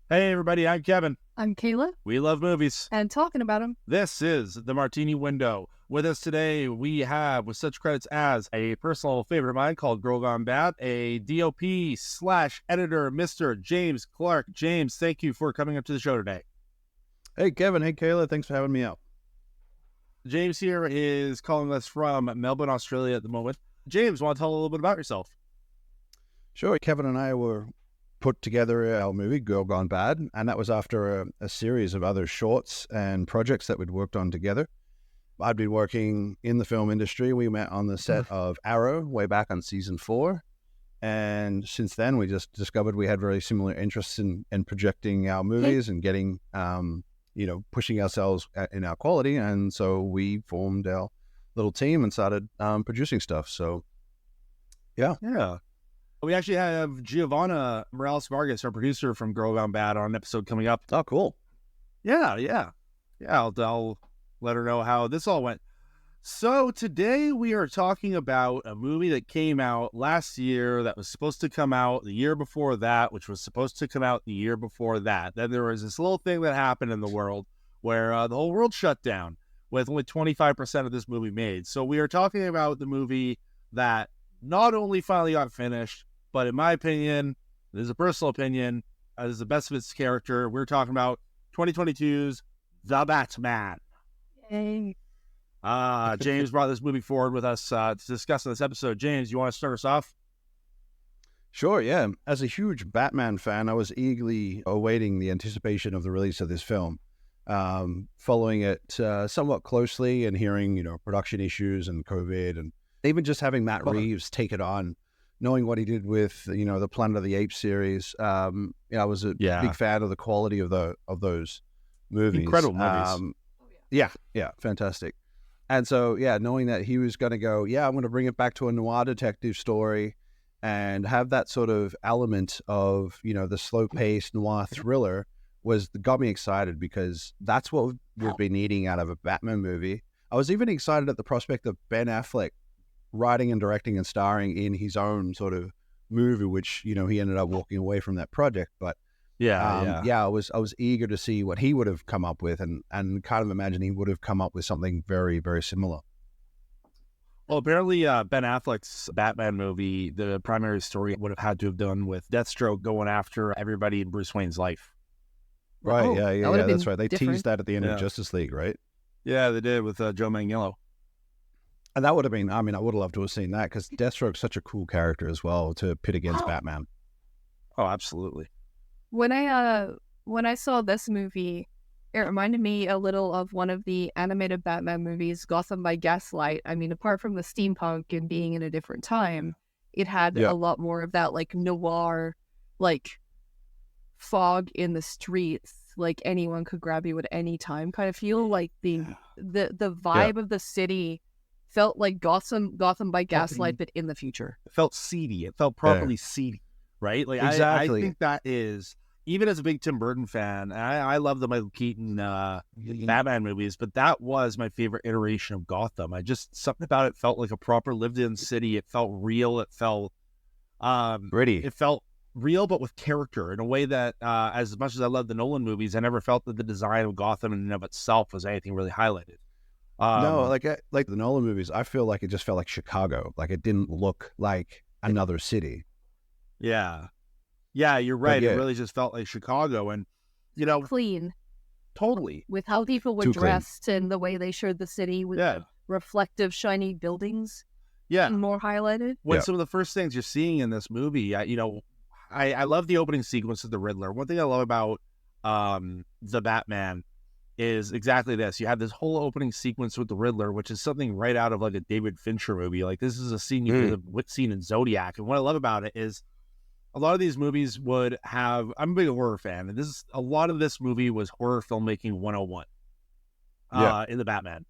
Hey everybody, I'm Kevin. I'm Kayla, We love movies. and talking about them. This is the Martini Window. With us today, we have, with such credits as a personal favorite of mine called Girl Gone Bad, a DOP slash editor, Mr. James Clark. James, thank you for coming up to the show today. Hey, Kevin. Hey, Kayla. Thanks for having me out. James here is calling us from Melbourne, Australia at the moment. James, want to tell a little bit about yourself? Sure. Kevin and I were put together our movie, Girl Gone Bad, and that was after a series of other shorts and projects that we'd worked on together. I'd been working in the film industry. We met on the set of Arrow way back on season 4. And since then, we just discovered we had very similar interests in projecting our movies and getting, pushing ourselves in our quality. And so we formed our little team and started producing stuff. So, yeah. We actually have Giovanna Morales-Vargas, our producer from Girl Gone Bad, on an episode coming up. Oh, cool. Yeah. I'll let her know how this all went. So today we are talking about a movie that came out last year that was supposed to come out the year before that, which was supposed to come out the year before that. Then there was this little thing that happened in the world where the whole world shut down with only 25% of this movie made. So we are talking about the movie that not only finally got finished, but in my opinion, this is a personal opinion, is the best of its character. We're talking about 2022's The Batman. Yay. James brought this movie forward with us to discuss in this episode. James, you want to start us off? Sure, yeah. As a huge Batman fan, I was eagerly awaiting the anticipation of the release of this film. Following it somewhat closely and hearing, production issues and COVID, and even just having Matt Reeves take it on, knowing what he did with, the Planet of the Apes series. I was a big fan of the quality of those movies. Incredible movies. Yeah, fantastic. And so, knowing that he was going to go, I'm going to bring it back to a noir detective story and have that sort of element of, the slow-paced noir thriller got me excited, because that's what we've been needing out of a Batman movie. I was even excited at the prospect of Ben Affleck writing and directing and starring in his own sort of movie, which, he ended up walking away from that project. But I was eager to see what he would have come up with, and kind of imagine he would have come up with something very, very similar. Well, apparently Ben Affleck's Batman movie, the primary story would have had to have done with Deathstroke going after everybody in Bruce Wayne's life. Right, that's right. They teased that at the end of Justice League, right? Yeah, they did with Joe Manganiello. And that would have been, I would have loved to have seen that, because Deathstroke's such a cool character as well to pit against Batman. Oh, absolutely. When I saw this movie, it reminded me a little of one of the animated Batman movies, Gotham by Gaslight. Apart from the steampunk and being in a different time, it had a lot more of that noir, fog in the streets, anyone could grab you at any time kind of feel. The vibe of the city felt like Gotham by Gaslight, but in the future. It felt seedy. It felt properly seedy, right? Exactly. I think that is, even as a big Tim Burton fan, I love the Michael Keaton Batman movies, but that was my favorite iteration of Gotham. Something about it felt like a proper lived-in city. It felt real. It felt gritty. It felt real, but with character, in a way that, as much as I love the Nolan movies, I never felt that the design of Gotham in and of itself was anything really highlighted. No, like the Nolan movies, I feel like it just felt like Chicago. Like it didn't look like another city. Yeah, you're right. It really just felt like Chicago, and clean, totally, with how people were dressed and the way they showed the city with the reflective, shiny buildings. Yeah, more highlighted. Some of the first things you're seeing in this movie, I love the opening sequence of the Riddler. One thing I love about the Batman is exactly this. You have this whole opening sequence with the Riddler, which is something right out of a David Fincher movie. This is a scene you could have seen in Zodiac. And what I love about it is a lot of these movies would have, I'm a big horror fan, and a lot of this movie was horror filmmaking 101 in the Batman.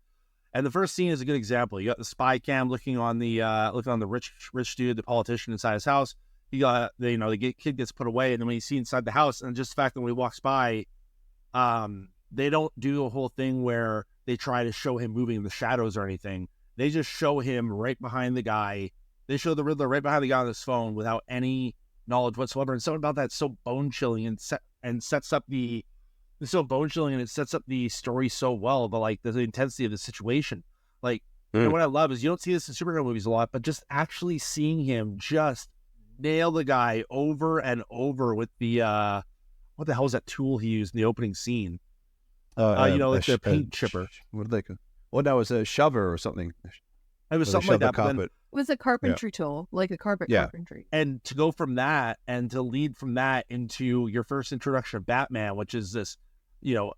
And the first scene is a good example. You got the spy cam looking on the rich dude, the politician inside his house. You got the kid gets put away, and then when you see inside the house, and just the fact that when he walks by, they don't do a whole thing where they try to show him moving in the shadows or anything. They just show him right behind the guy. They show the Riddler right behind the guy on his phone without any knowledge whatsoever. And something about that so bone chilling and sets up the it's so bone chilling, and it sets up the story so well. But like the intensity of the situation, like and what I love is you don't see this in superhero movies a lot, but just actually seeing him just nail the guy over and over with the what the hell is that tool he used in the opening scene? Like the paint chipper. What did they call? Well, that was a shover or something. It was something like that. It was a carpentry tool, like a carpentry. And to go from that and to lead from that into your first introduction of Batman, which is this,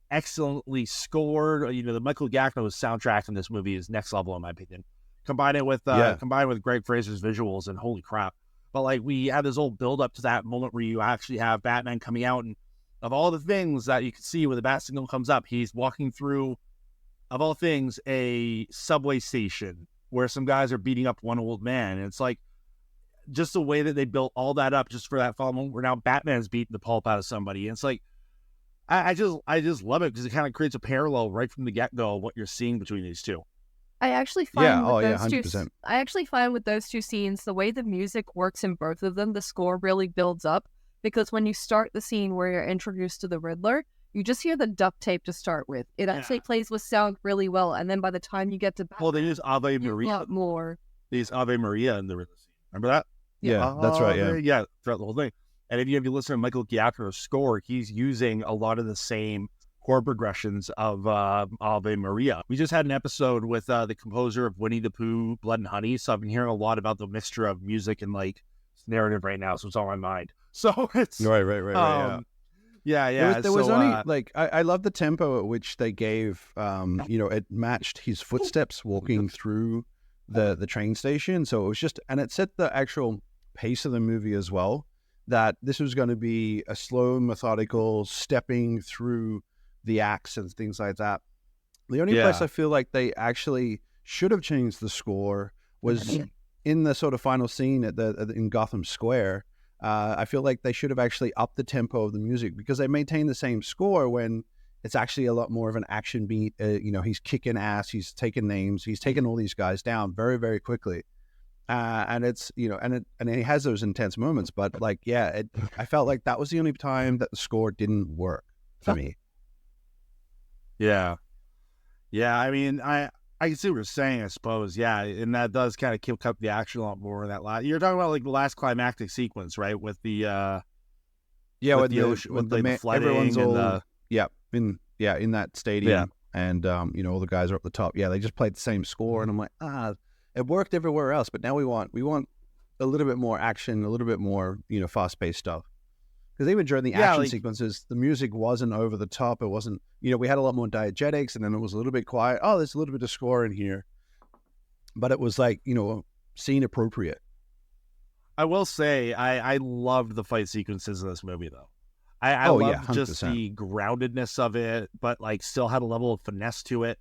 excellently scored. The Michael Giacchino's soundtrack in this movie is next level in my opinion. Combined with Greig Fraser's visuals, and holy crap! But like we have this whole build up to that moment where you actually have Batman coming out, and of all the things that you can see when the bat signal comes up, he's walking through, of all things, a subway station where some guys are beating up one old man. And it's like just the way that they built all that up just for that final moment where now Batman's beating the pulp out of somebody. And it's like, I just love it because it kind of creates a parallel right from the get-go of what you're seeing between these two. I actually find with those two scenes, the way the music works in both of them, the score really builds up. Because when you start the scene where you're introduced to the Riddler, you just hear the duct tape to start with. It actually plays with sound really well. And then by the time you get to Batman, they use Ave Maria. More. They use Ave Maria in the Riddler scene. Remember that? Yeah, that's right. Yeah, throughout the whole thing. And if you listen to Michael Giacchino's score, he's using a lot of the same chord progressions of Ave Maria. We just had an episode with the composer of Winnie the Pooh, Blood and Honey. So I've been hearing a lot about the mixture of music and like narrative right now. So it's on my mind. So it's right. There was only I love the tempo at which they gave. It matched his footsteps walking through the train station. So it was just, and it set the actual pace of the movie as well. That this was going to be a slow, methodical stepping through the acts and things like that. The only place I feel like they actually should have changed the score was in the sort of final scene in Gotham Square. I feel like they should have actually upped the tempo of the music because they maintain the same score when it's actually a lot more of an action beat. He's kicking ass, he's taking names, he's taking all these guys down very, very quickly. And it's, and he has those intense moments, but I felt like that was the only time that the score didn't work for me. Yeah. I mean, I can see what you're saying, I suppose. Yeah. And that does kind of kick up the action a lot more in that last, you're talking about like the last climactic sequence, right? With the, with the ocean, with the flooding, everyone's and all, in that stadium. Yeah. And, all the guys are up the top. Yeah. They just played the same score. And I'm like, it worked everywhere else, but now we want a little bit more action, a little bit more, fast-paced stuff. Because even during the action sequences, the music wasn't over the top. It wasn't, we had a lot more diegetics, and then it was a little bit quiet. Oh, there's a little bit of score in here. But it was like, scene appropriate. I will say, I loved the fight sequences in this movie, though. I loved just the groundedness of it, but like still had a level of finesse to it.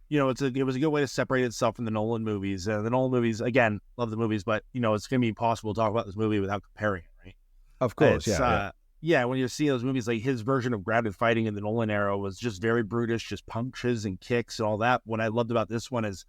It was a good way to separate itself from the Nolan movies. The Nolan movies, again, love the movies, but it's going to be impossible to talk about this movie without comparing it, right? Of course, when you're seeing those movies, like his version of grounded fighting in the Nolan era was just very brutish, just punches and kicks and all that. What I loved about this one is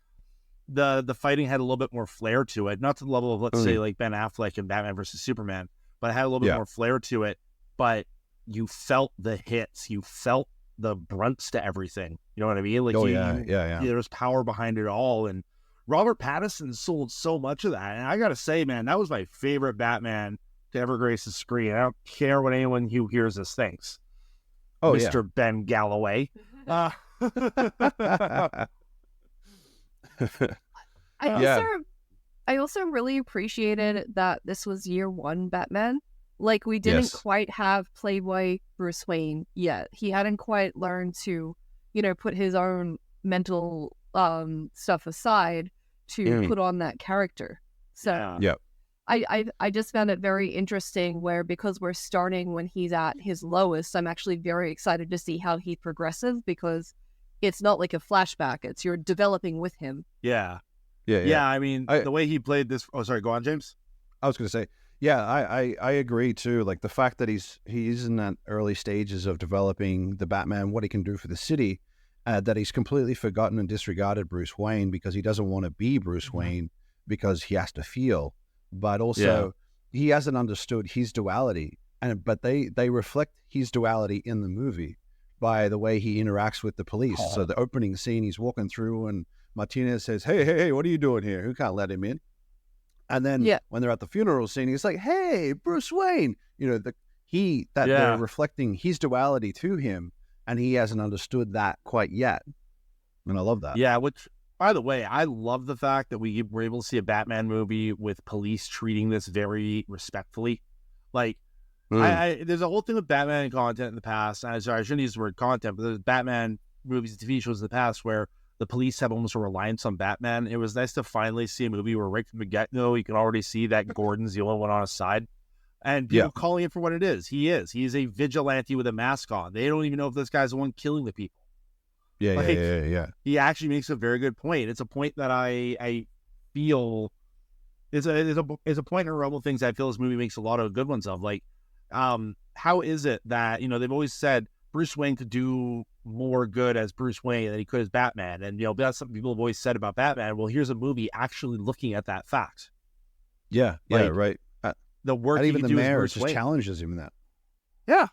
the fighting had a little bit more flair to it, not to the level of let's say like Ben Affleck in Batman versus Superman, but it had a little bit more flair to it. But you felt the hits, you felt the brunts to everything. You know what I mean? Like, there was power behind it all. And Robert Pattinson sold so much of that. And I got to say, man, that was my favorite Batman to ever grace the screen. I don't care what anyone who hears this thinks. Mr. Ben Galloway. I also really appreciated that this was year one Batman. Like, we didn't quite have Playboy Bruce Wayne yet. He hadn't quite learned to, put his own mental stuff aside to put on that character. So I just found it very interesting where, because we're starting when he's at his lowest, I'm actually very excited to see how he progresses, because it's not like a flashback. It's you're developing with him. Yeah. I mean, the way he played this. Oh, sorry. Go on, James. I was going to say, I agree too. Like the fact that he's in that early stages of developing the Batman, what he can do for the city, that he's completely forgotten and disregarded Bruce Wayne because he doesn't want to be Bruce Wayne because he has to feel. But also he hasn't understood his duality, but they reflect his duality in the movie by the way he interacts with the police. So the opening scene, he's walking through and Martinez says, hey, what are you doing here? Who can't let him in? And then when they're at the funeral scene, he's like, hey, Bruce Wayne. They're reflecting his duality to him, and he hasn't understood that quite yet. And I love that. Yeah, which, by the way, I love the fact that we were able to see a Batman movie with police treating this very respectfully. Like, there's a whole thing with Batman content in the past. I shouldn't use the word content, but there's Batman movies and TV shows in the past where the police have almost a reliance on Batman. It was nice to finally see a movie where right from the get-go, you can already see that Gordon's the only one on his side. And people calling it for what it is. He is. He's a vigilante with a mask on. They don't even know if this guy's the one killing the people. Yeah. He actually makes a very good point. It's a point that I feel is a point in a realm of things I feel this movie makes a lot of good ones of. Like, how is it that, they've always said Bruce Wayne could do more good as Bruce Wayne than he could as Batman. And, that's something people have always said about Batman. Well, here's a movie actually looking at that fact. Yeah, right. The work and even the mayor just Wayne challenges him in that. Yeah.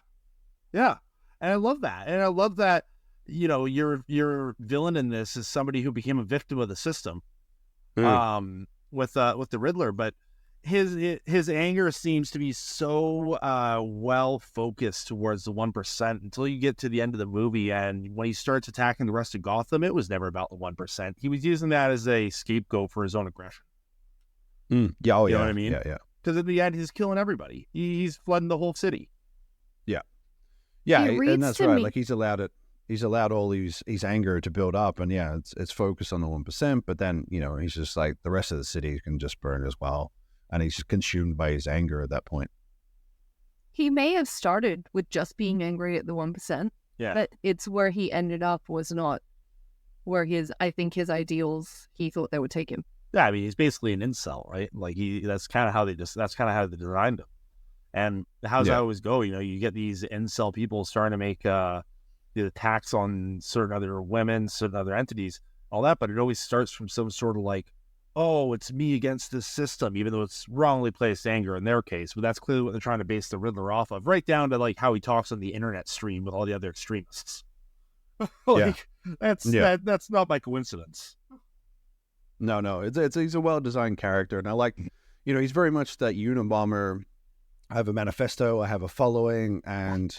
And I love that. And I love that, your villain in this is somebody who became a victim of the system with the Riddler. But his anger seems to be so well focused towards the 1% until you get to the end of the movie. And when he starts attacking the rest of Gotham, it was never about the 1%. He was using that as a scapegoat for his own aggression. Yeah, you know what I mean? Yeah. Because in the end, he's killing everybody. He's flooding the whole city. Yeah, and that's right. Like he's allowed all his anger to build up, and it's focused on the 1%. But then he's just like the rest of the city can just burn as well, and he's consumed by his anger at that point. He may have started with just being angry at the 1%. Yeah, but it's where he ended up was not where his ideals he thought they would take him. Yeah, I mean he's basically an incel, right? Like that's kind of how they designed him. And how's that always go? You get these incel people starting to make the attacks on certain other women, certain other entities, all that, but it always starts from some sort of like, oh, it's me against this system, even though it's wrongly placed anger in their case. But that's clearly what they're trying to base the Riddler off of, right down to like how he talks on the internet stream with all the other extremists. That's not by coincidence. No, he's a well-designed character, and I like, he's very much that Unabomber. I have a manifesto, I have a following, and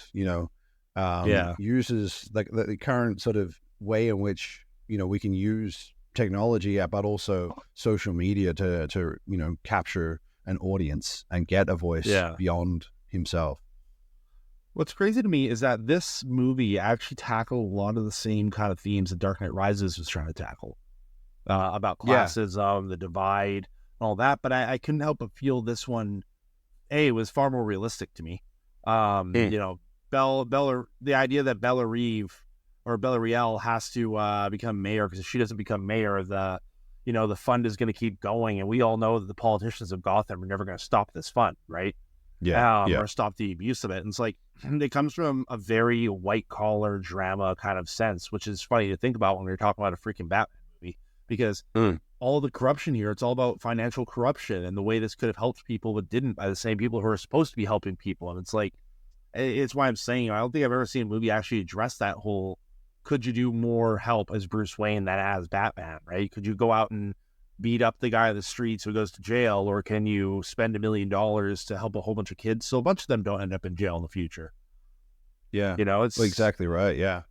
uses like the current sort of way in which we can use technology, but also social media to capture an audience and get a voice beyond himself. What's crazy to me is that this movie actually tackled a lot of the same kind of themes that Dark Knight Rises was trying to tackle about classism, the divide, all that. But I couldn't help but feel this one. It was far more realistic to me. The idea that Bella Reeve has to become mayor, because if she doesn't become mayor, the fund is going to keep going, and we all know that the politicians of Gotham are never going to stop this fund, right? Or stop the abuse of it. And it's like it comes from a very white collar drama kind of sense, which is funny to think about when we're talking about a freaking Batman movie, because all the corruption here, it's all about financial corruption and the way this could have helped people but didn't by the same people who are supposed to be helping people. And it's like, it's why I'm saying I don't think I've ever seen a movie actually address that whole, could you do more help as Bruce Wayne than as Batman, right? Could you go out and beat up the guy in the streets who goes to jail, or can you spend $1 million to help a whole bunch of kids so a bunch of them don't end up in jail in the future? It's exactly right.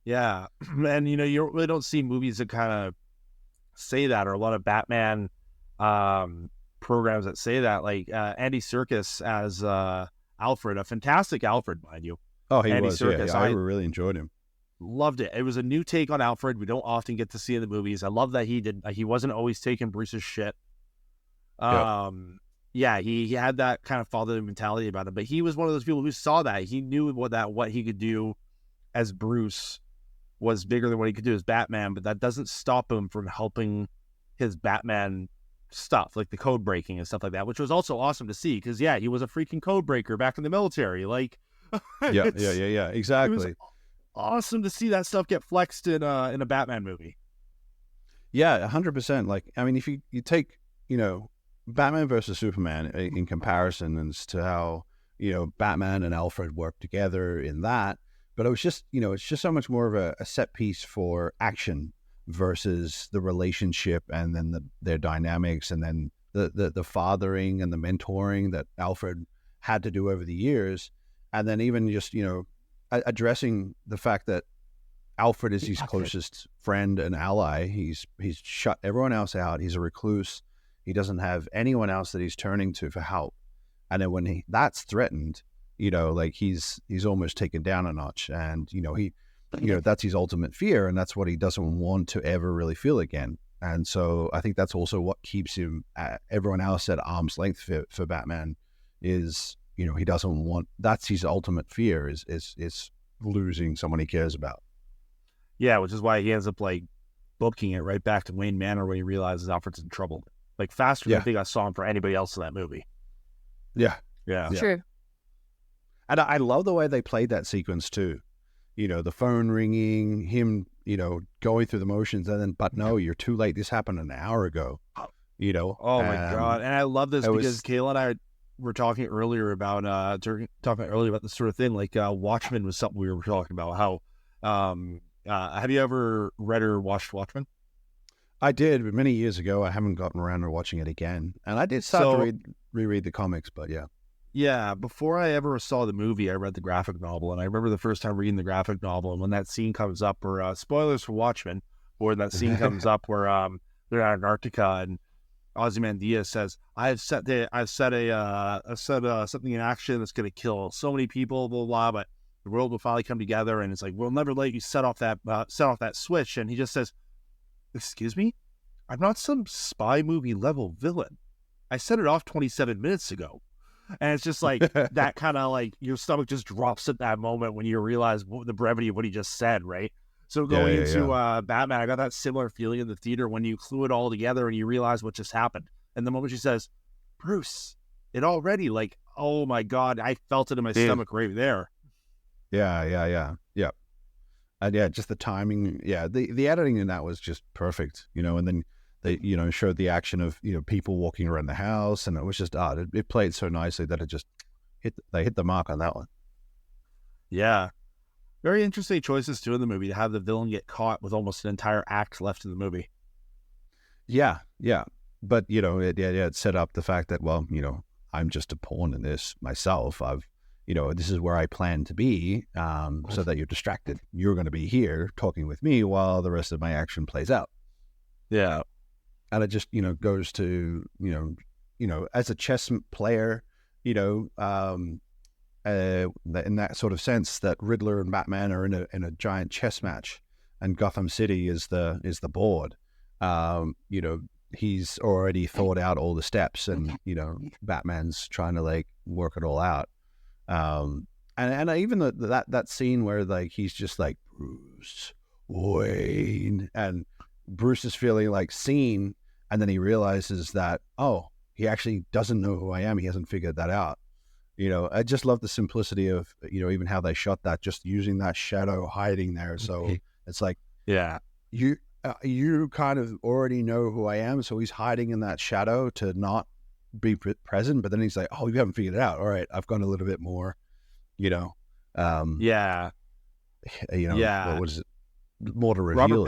And you really don't see movies that kind of say that, or a lot of Batman programs that say that, like Andy Serkis as Alfred, a fantastic Alfred, mind you. Oh, he Andy was Serkis, I really enjoyed him. Loved it. It was a new take on Alfred we don't often get to see in the movies. I love that he wasn't always taking Bruce's shit. He had that kind of fatherly mentality about him, but he was one of those people who saw that. He knew what he could do as Bruce was bigger than what he could do as Batman, but that doesn't stop him from helping his Batman stuff, like the code breaking and stuff like that, which was also awesome to see, because he was a freaking code breaker back in the military. Like, exactly. It was awesome to see that stuff get flexed in a Batman movie. 100%. Like, I mean, if you take Batman versus Superman in comparison as to how, Batman and Alfred work together in that. But it was just, it's just so much more of a set piece for action versus the relationship and then their dynamics and then the fathering and the mentoring that Alfred had to do over the years. And then even just, addressing the fact that Alfred is his closest friend and ally. He's shut everyone else out. He's a recluse. He doesn't have anyone else that he's turning to for help. And then when that's threatened, he's almost taken down a notch. And, that's his ultimate fear. And that's what he doesn't want to ever really feel again. And so I think that's also what keeps him, everyone else at arm's length for Batman is, he doesn't want, that's his ultimate fear is losing someone he cares about. Yeah, which is why he ends up booking it right back to Wayne Manor when he realizes Alfred's in trouble. Faster than I think I saw him for anybody else in that movie. Yeah. True. And I love the way they played that sequence too. The phone ringing, him, going through the motions, and then, but no, you're too late. This happened an hour ago. Oh my God. And I love this because Kayla and I were talking earlier about this sort of thing. Watchmen was something we were talking about. How have you ever read or watched Watchmen? I did, but many years ago. I haven't gotten around to watching it again. And I did start to reread the comics, but yeah. Yeah, before I ever saw the movie, I read the graphic novel. And I remember the first time reading the graphic novel, and when that scene comes up, where spoilers for Watchmen, or that scene comes up where they're in Antarctica and Ozymandias says, I've set something in action that's going to kill so many people, blah, blah, but the world will finally come together. And it's we'll never let you set off that switch. And he just says, excuse me? I'm not some spy movie level villain. I set it off 27 minutes ago. And it's just that kind of your stomach just drops at that moment when you realize the brevity of what he just said, right? So going into Batman, I got that similar feeling in the theater when you clue it all together and you realize what just happened. And the moment she says, Bruce, it already, oh my God, I felt it in my stomach right there. Yeah. And yeah, just the timing. Yeah, the editing in that was just perfect, and then they, showed the action of, people walking around the house, and it was just, it played so nicely that it just they hit the mark on that one. Yeah. Very interesting choices too in the movie to have the villain get caught with almost an entire act left in the movie. Yeah. But, it set up the fact that, well, I'm just a pawn in this myself. This is where I plan to be, so that you're distracted. You're going to be here talking with me while the rest of my action plays out. Yeah. And it just, goes to, as a chess player, in that sort of sense that Riddler and Batman are in a giant chess match, and Gotham City is the board. He's already thought out all the steps, and Batman's trying to work it all out. And even that scene where he's just Bruce Wayne, and Bruce is feeling seen, and then he realizes that, oh, he actually doesn't know who I am. He hasn't figured that out. I just love the simplicity of, even how they shot that, just using that shadow hiding there. So it's yeah, you kind of already know who I am. So he's hiding in that shadow to not be present. But then he's like, oh, you haven't figured it out. All right, I've gone a little bit more, yeah. What was it? More to reveal.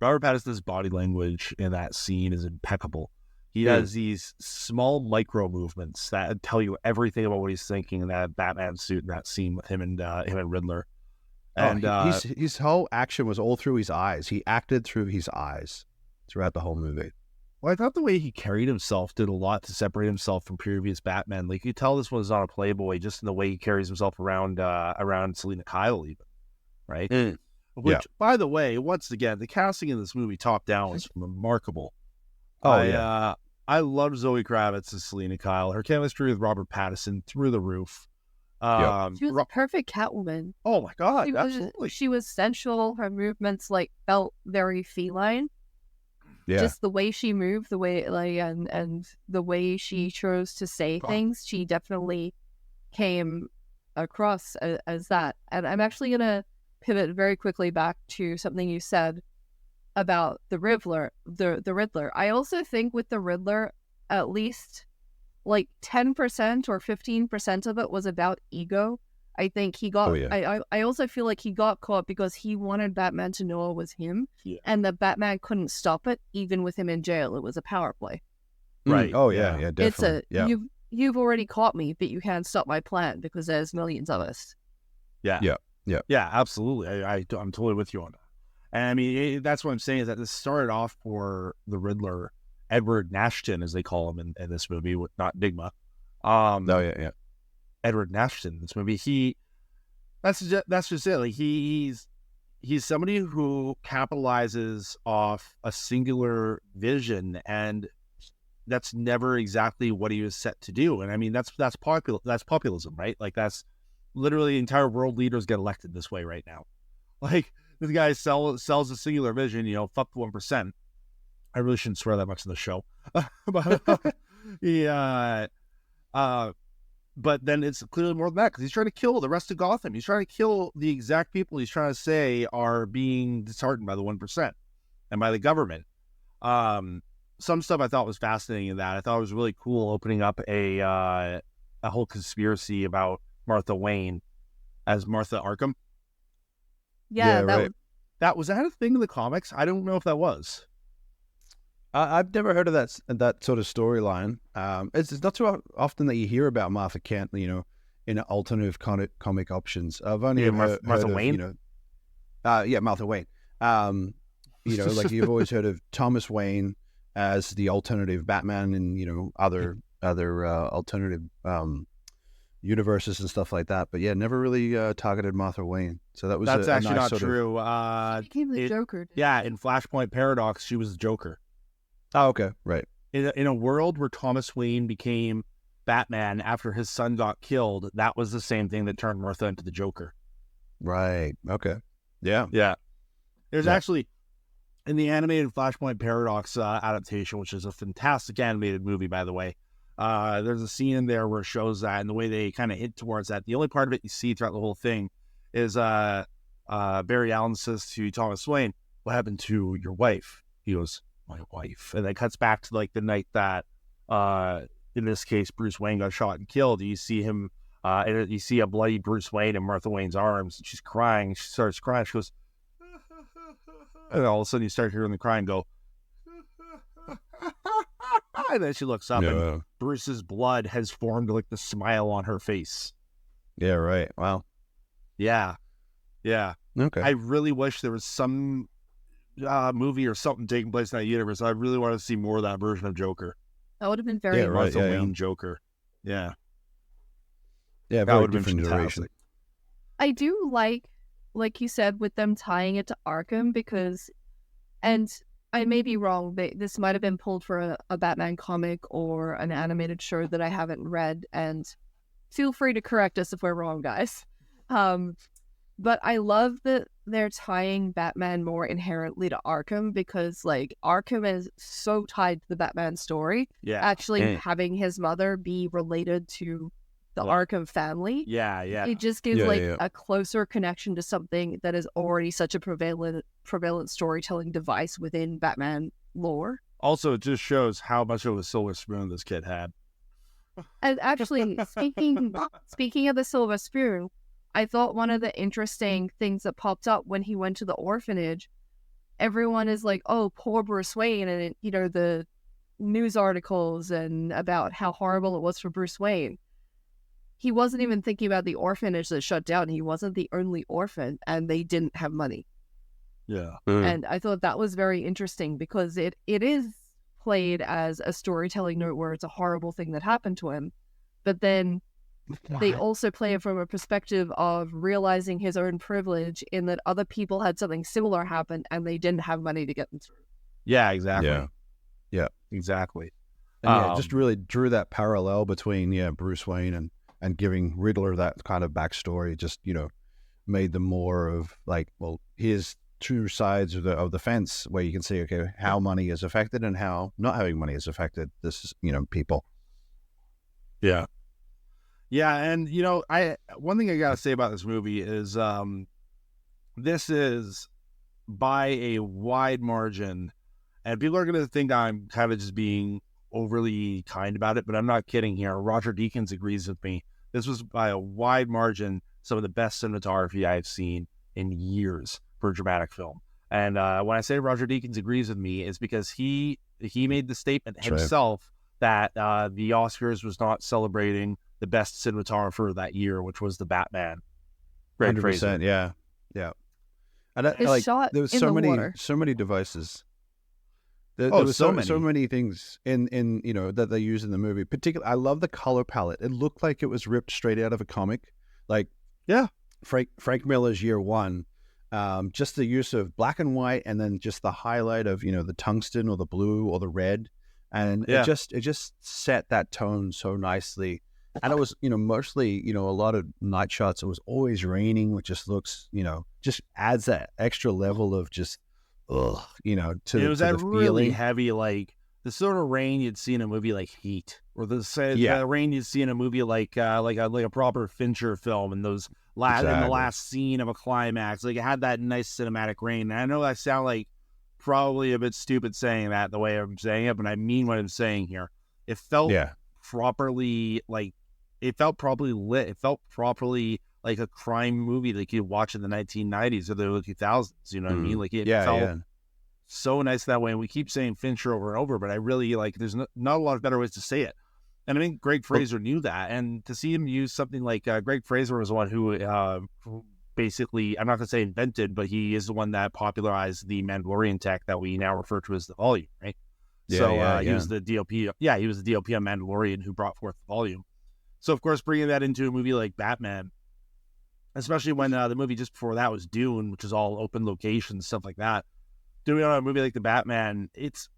Robert Pattinson's body language in that scene is impeccable. He does these small micro movements that tell you everything about what he's thinking in that Batman suit in that scene with him and Riddler. And his whole action was all through his eyes. He acted through his eyes throughout the whole movie. Well, I thought the way he carried himself did a lot to separate himself from previous Batman. You tell this one's not a playboy just in the way he carries himself around Selina Kyle, even, right? Which, by the way, once again, the casting in this movie, top down, was remarkable. I love Zoe Kravitz as Selina Kyle. Her chemistry with Robert Pattinson through the roof. She was a perfect Catwoman. Oh my God, absolutely. She was sensual. Her movements felt very feline. Yeah. Just the way she moved, the way and the way she chose to say things, she definitely came across as that. And I'm actually gonna pivot very quickly back to something you said about the Riddler. The Riddler. I also think with the Riddler, at least like 10% or 15% of it was about ego. I think he got. Oh, yeah. I also feel like he got caught because he wanted Batman to know it was him, and the Batman couldn't stop it, even with him in jail. It was a power play. Right. Oh yeah, yeah, definitely. It's you've already caught me, but you can't stop my plan because there's millions of us. Yeah. Yeah. Yeah, absolutely. I'm totally with you on that. And I mean, that's what I'm saying is that this started off for the Riddler, Edward Nashton, as they call him in this movie, not Nigma. Oh yeah. Edward Nashton, this movie. That's just it. Like he's somebody who capitalizes off a singular vision, and that's never exactly what he was set to do. And I mean, that's populism, right? Like that's literally entire world leaders get elected this way right now. Like this guy sells a singular vision, fuck the 1%. I really shouldn't swear that much in the show. But then it's clearly more than that, because he's trying to kill the rest of Gotham. He's trying to kill the exact people he's trying to say are being disheartened by the 1% and by the government. Some stuff I thought was fascinating in that. I thought it was really cool opening up a whole conspiracy about Martha Wayne as Martha Arkham. Yeah, that was that a thing in the comics? I don't know if that was. I've never heard of that sort of storyline. It's not too often that you hear about Martha Kent, in alternative comic options. I've only heard Martha of, Wayne. Martha Wayne. Like you've always heard of Thomas Wayne as the alternative Batman and other alternative universes and stuff like that. But yeah, never really targeted Martha Wayne. So that's actually nice not true. she became the Joker. Yeah, in Flashpoint Paradox, she was the Joker. Oh, okay, right. In a world where Thomas Wayne became Batman after his son got killed, that was the same thing that turned Martha into the Joker. Right. Okay. Yeah. Yeah. There's actually, in the animated Flashpoint Paradox adaptation, which is a fantastic animated movie, by the way, there's a scene in there where it shows that, and the way they kind of hint towards that. The only part of it you see throughout the whole thing is Barry Allen says to Thomas Wayne, "What happened to your wife?" He goes, "My wife." And then cuts back to like the night that, in this case, Bruce Wayne got shot and killed. You see him, and you see a bloody Bruce Wayne in Martha Wayne's arms. And she's crying. She starts crying. She goes, and all of a sudden you start hearing the crying go, and then she looks up and Bruce's blood has formed like the smile on her face. Yeah, right. Wow. Yeah. Okay. I really wish there was some movie or something taking place in that universe. I really want to see more of that version of Joker. That would have been very Martha Wayne Joker. Yeah. Yeah, that would have different been iteration. I do like you said, with them tying it to Arkham, because, and I may be wrong, but this might have been pulled for a Batman comic or an animated show that I haven't read, and feel free to correct us if we're wrong, guys. But I love that they're tying Batman more inherently to Arkham, because like Arkham is so tied to the Batman story. Yeah. Actually having his mother be related to the Arkham family. Yeah. It just gives a closer connection to something that is already such a prevalent storytelling device within Batman lore. Also, it just shows how much of a silver spoon this kid had. And actually, speaking of the silver spoon, I thought one of the interesting things that popped up when he went to the orphanage, everyone is like, "Oh, poor Bruce Wayne," and the news articles and about how horrible it was for Bruce Wayne. He wasn't even thinking about the orphanage that shut down. He wasn't the only orphan, and they didn't have money. Yeah. And I thought that was very interesting, because it is played as a storytelling note where it's a horrible thing that happened to him, but then they also play it from a perspective of realizing his own privilege in that other people had something similar happen and they didn't have money to get them through. Yeah, exactly. Yeah. Exactly. And just really drew that parallel between Bruce Wayne and giving Riddler that kind of backstory. Just made them more of like, well, here's two sides of the fence where you can see, okay, how money is affected and how not having money is affected this people. Yeah. And one thing I gotta say about this movie is this is by a wide margin. And people are going to think I'm kind of just being overly kind about it, but I'm not kidding here. Roger Deakins agrees with me. This was by a wide margin some of the best cinematography I've seen in years for a dramatic film. And when I say Roger Deakins agrees with me, it's because he made the statement himself that the Oscars was not celebrating the best cinematographer that year, which was the Batman. Greig Fraser. Yeah. And It's shot there was in so the many water. devices. There Oh, was so so many. many things in that they use in the movie. Particularly, I love the color palette. It looked like it was ripped straight out of a comic. Like, Yeah. Frank Miller's Year One. Just the use of black and white, and then just the highlight of the tungsten or the blue or the red, and Yeah. it just set that tone so nicely. And it was mostly a lot of night shots. It was always raining, which just looks just adds that extra level of just to It was to that the really feeling. heavy, like the sort of rain you'd see in a movie like Heat, or Yeah. the rain you'd see in a movie like a proper Fincher film, and those in the Exactly. last scene of a climax. Like, it had that nice cinematic rain. And I know I sound like probably a bit stupid saying that the way I'm saying it, but I mean what I'm saying here. It felt Yeah. properly, like, it felt properly lit. It felt properly like a crime movie like you'd watch in the 1990s or the early 2000s. You know what I mean? Like, it felt so nice that way. And we keep saying Fincher over and over, but I really there's not a lot of better ways to say it. And I think Greig Fraser knew that. And to see him use something like Greig Fraser was the one who basically, I'm not going to say invented, but he is the one that popularized the Mandalorian tech that we now refer to as the volume, right? He was the DOP. Yeah, he was the DOP on Mandalorian who brought forth the volume. So, of course, bringing that into a movie like Batman, especially when the movie just before that was Dune, which is all open locations, stuff like that. Doing it on a movie like the Batman, it's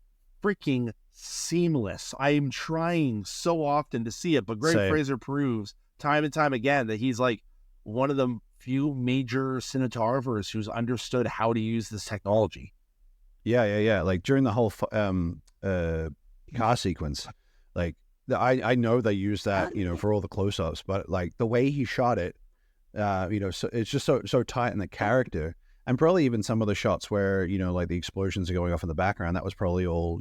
freaking seamless. I am trying so often to see it, but Greig Fraser proves time and time again that he's like one of the few major cinematographers who's understood how to use this technology. Yeah. Like during the whole car sequence, like I know they use that for all the close-ups, but like the way he shot it, so it's just so tight in the character. And probably even some of the shots where, like the explosions are going off in the background, that was probably all,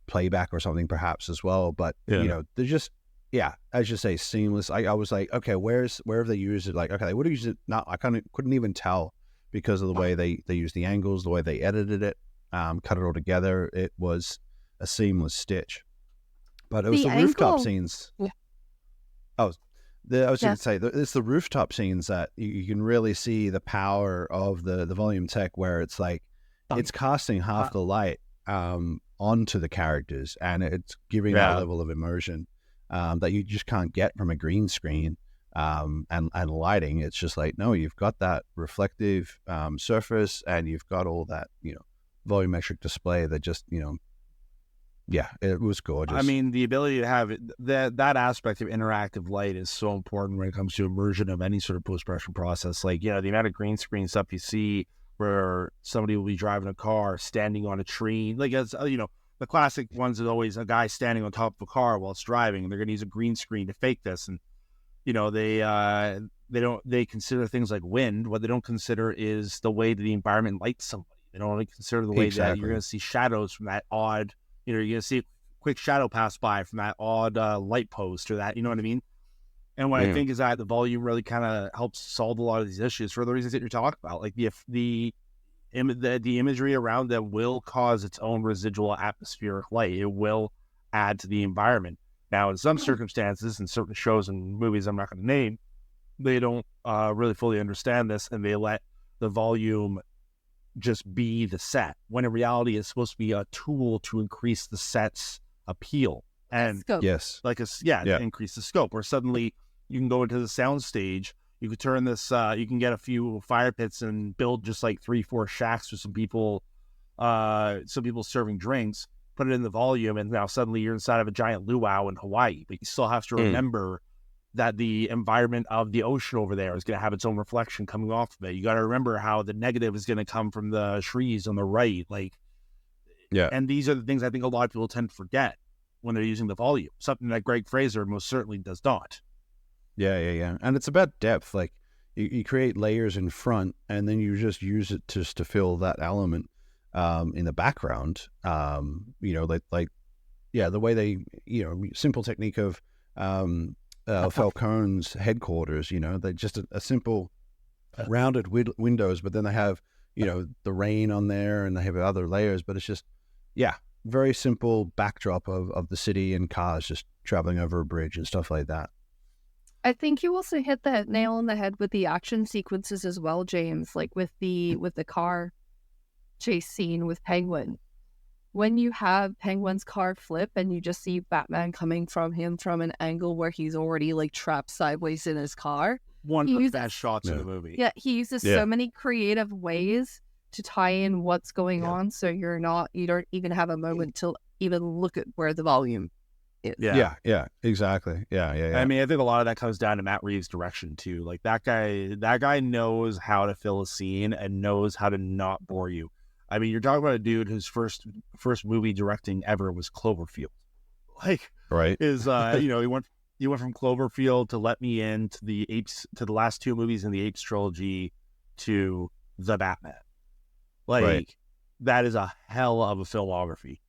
playback or something perhaps as well. But, they're just, as you say, seamless. I was like, okay, where have they used it? Like, okay, they would have used it. No, I couldn't even tell because of the way they used the angles, the way they edited it, cut it all together. It was a seamless stitch. But it was the rooftop scenes. Yeah. I was going to say, it's the rooftop scenes that you can really see the power of the volume tech, where it's like it's casting half the light onto the characters, and it's giving that level of immersion that you just can't get from a green screen and lighting. It's just like, no, you've got that reflective surface, and you've got all that volumetric display that just yeah, it was gorgeous. I mean, the ability to have that aspect of interactive light is so important when it comes to immersion of any sort of post-production process. Like, the amount of green screen stuff you see where somebody will be driving a car, standing on a tree. Like, as the classic ones is always a guy standing on top of a car while it's driving, and they're going to use a green screen to fake this. And they consider things like wind. What they don't consider is the way that the environment lights somebody. They don't really consider the way that you're going to see shadows from that odd. You're going to see a quick shadow pass by from that odd light post, or that, you know what I mean? And what I think is that the volume really kind of helps solve a lot of these issues for the reasons that you're talking about. Like the imagery around them will cause its own residual atmospheric light. It will add to the environment. Now, in some circumstances, in certain shows and movies I'm not going to name, they don't really fully understand this, and they let the volume just be the set, when in reality it's supposed to be a tool to increase the set's appeal and scope. Increase the scope. Where suddenly you can go into the sound stage, you could turn this, you can get a few fire pits and build just like 3-4 shacks for some people serving drinks, put it in the volume, and now suddenly you're inside of a giant luau in Hawaii. But you still have to remember that the environment of the ocean over there is going to have its own reflection coming off of it. You got to remember how the negative is going to come from the trees on the right. And these are the things I think a lot of people tend to forget when they're using the volume, something that Greig Fraser most certainly does not. Yeah. And it's about depth. Like, you create layers in front, and then you just use it just to fill that element in the background. The way they, simple technique of Falcone's headquarters. They're just a simple rounded windows, but then they have the rain on there, and they have other layers. But it's just very simple backdrop of the city and cars just traveling over a bridge and stuff like that. I think you also hit the nail on the head with the action sequences as well, James. Like with the car chase scene with Penguin. When you have Penguin's car flip and you just see Batman coming from him from an angle where he's already like trapped sideways in his car. One of the best shots in the movie. Yeah, he uses so many creative ways to tie in what's going on, so you don't even have a moment to even look at where the volume is. Yeah, exactly. Yeah. I mean, I think a lot of that comes down to Matt Reeves' direction too. Like that guy knows how to fill a scene and knows how to not bore you. I mean, you're talking about a dude whose first movie directing ever was Cloverfield. Like, right? Is he went from Cloverfield to Let Me In to the Apes, to the last two movies in the Apes trilogy, to The Batman. Like, that is a hell of a filmography.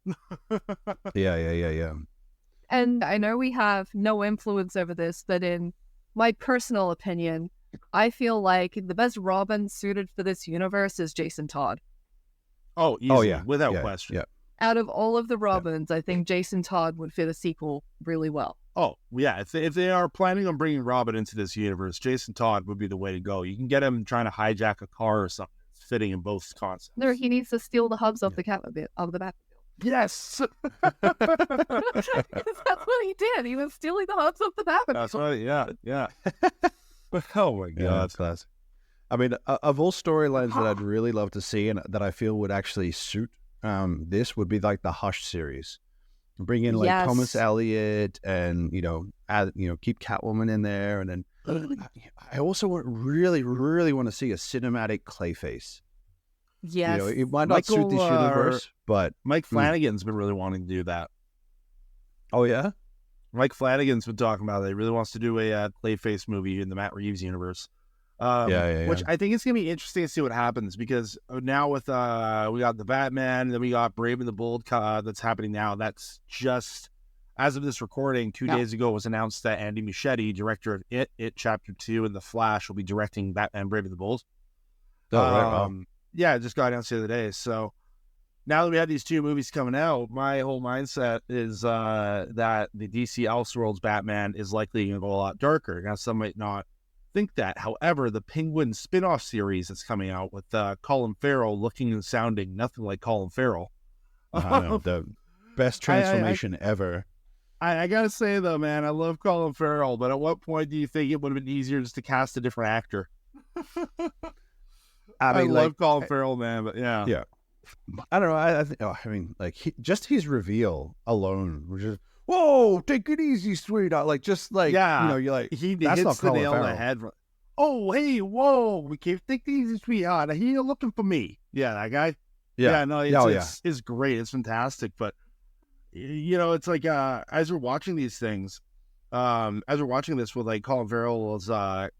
Yeah. And I know we have no influence over this, but in my personal opinion, I feel like the best Robin suited for this universe is Jason Todd. Oh, easy, without question. Yeah. Out of all of the Robins, I think Jason Todd would fit a sequel really well. Oh, yeah. If they are planning on bringing Robin into this universe, Jason Todd would be the way to go. You can get him trying to hijack a car or something. It's fitting in both concepts. No, he needs to steal the hubs of the Batmobile. Yes. That's what he did. He was stealing the hubs of the Batmobile. That's right. Yeah. Oh, my God. Yeah, that's classic. I mean, of all storylines that I'd really love to see and that I feel would actually suit this would be like the Hush series. Bring in like Thomas Elliott and, keep Catwoman in there. And then I also really want to see a cinematic Clayface. Yes. It might not suit this universe, but Mike Flanagan's been really wanting to do that. Oh, yeah? Mike Flanagan's been talking about it. He really wants to do a Clayface movie in the Matt Reeves universe. Which I think it's going to be interesting to see what happens, because now with we got the Batman, then we got Brave and the Bold that's happening now. That's just, as of this recording, 2 days ago, it was announced that Andy Muschietti, director of It Chapter 2, and The Flash, will be directing Batman Brave and the Bold. Yeah, it just got announced the other day. So now that we have these two movies coming out, my whole mindset is that the DC Elseworlds Batman is likely going to go a lot darker. Now, some might not think that. However, the Penguin spin-off series that's coming out with Colin Farrell looking and sounding nothing like Colin Farrell. I know, the best transformation ever. I gotta say though, man, I love Colin Farrell, but at what point do you think it would have been easier just to cast a different actor? I love Colin Farrell, man, but yeah. I don't know. Just his reveal alone was just, whoa, take it easy, sweetheart. Like, just like, you're like, he that's hits not the Colin nail on the Farrell. head. Oh, hey, whoa, we can't take it easy, sweetheart. I hear you're looking for me. Yeah, that guy. It's great. It's fantastic. But, it's like, as we're watching these things, as we're watching this with like Colin Farrell's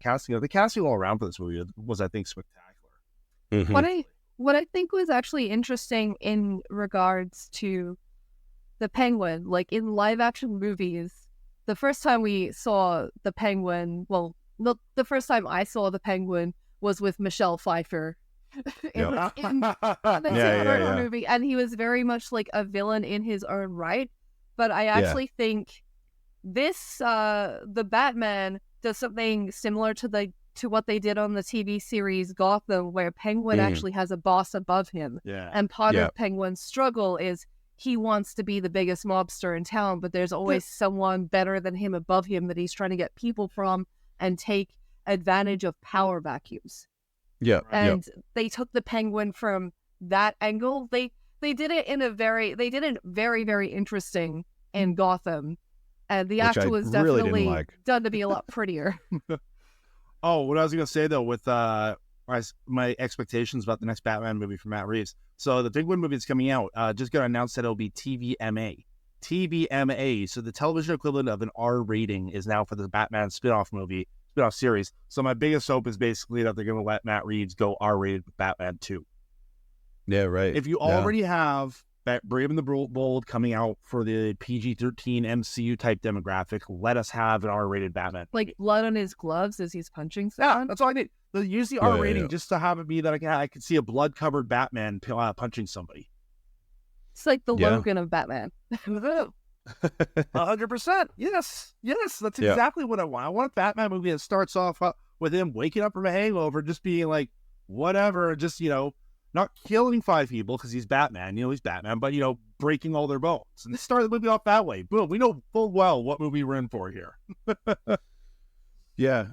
casting, the casting all around for this movie was, I think, spectacular. Mm-hmm. What I think was actually interesting in regards to the Penguin, like in live action movies, the first time we saw the Penguin, the first time I saw the Penguin was with Michelle Pfeiffer in the movie, and he was very much like a villain in his own right. But I actually think this, the Batman does something similar to what they did on the TV series Gotham, where Penguin actually has a boss above him. Yeah. And part of Penguin's struggle is he wants to be the biggest mobster in town, but there's always someone better than him above him that he's trying to get people from and take advantage of power vacuums. Yeah. And they took the Penguin from that angle. They did it very, very interesting in Gotham. And the actor was definitely done to be a lot prettier. Oh, what I was going to say, though, with my expectations about the next Batman movie from Matt Reeves. So the Penguin movie that's coming out just got announced that it'll be TVMA. TVMA, so the television equivalent of an R rating, is now for the Batman spin-off movie. spin-off series. So my biggest hope is basically that they're going to let Matt Reeves go R-rated with Batman 2. Yeah, right. If you already have Brave and the Bold coming out for the PG-13 MCU type demographic, let us have an R-rated Batman. Like blood on his gloves as he's punching someone. Yeah, that's all I need. Use the R rating just to have it be that I could see a blood-covered Batman punching somebody. It's like the Logan of Batman. 100%. Yes, that's exactly what I want. I want a Batman movie that starts off with him waking up from a hangover, just being like, whatever, just, not killing 5 people because he's Batman, he's Batman, but, breaking all their bones. And they start the movie off that way. Boom, we know full well what movie we're in for here. Yeah,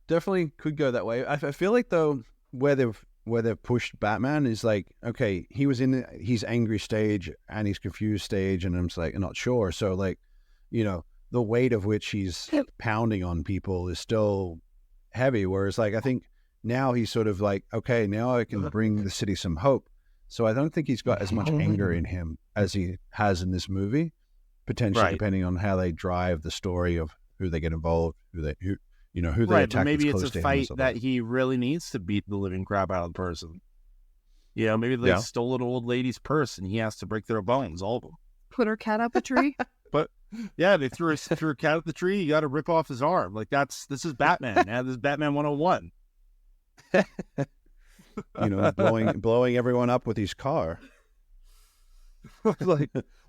definitely could go that way. I feel like, though, where they've pushed Batman is like, okay, he was in his angry stage and his confused stage, and I'm just like, I'm not sure. So, like, the weight of which he's pounding on people is still heavy. Whereas, like, I think now he's sort of like, okay, now I can bring the city some hope. So I don't think he's got as much anger in him as he has in this movie, potentially, depending on how they drive the story of who they get involved, who they attack. But maybe it's a fight that he really needs to beat the living crap out of the person. Maybe they stole an old lady's purse and he has to break their bones, all of them. Put her cat up a tree. But yeah, they threw a cat up the tree. You got to rip off his arm. Like this is Batman. This is Batman 101. Blowing everyone up with his car.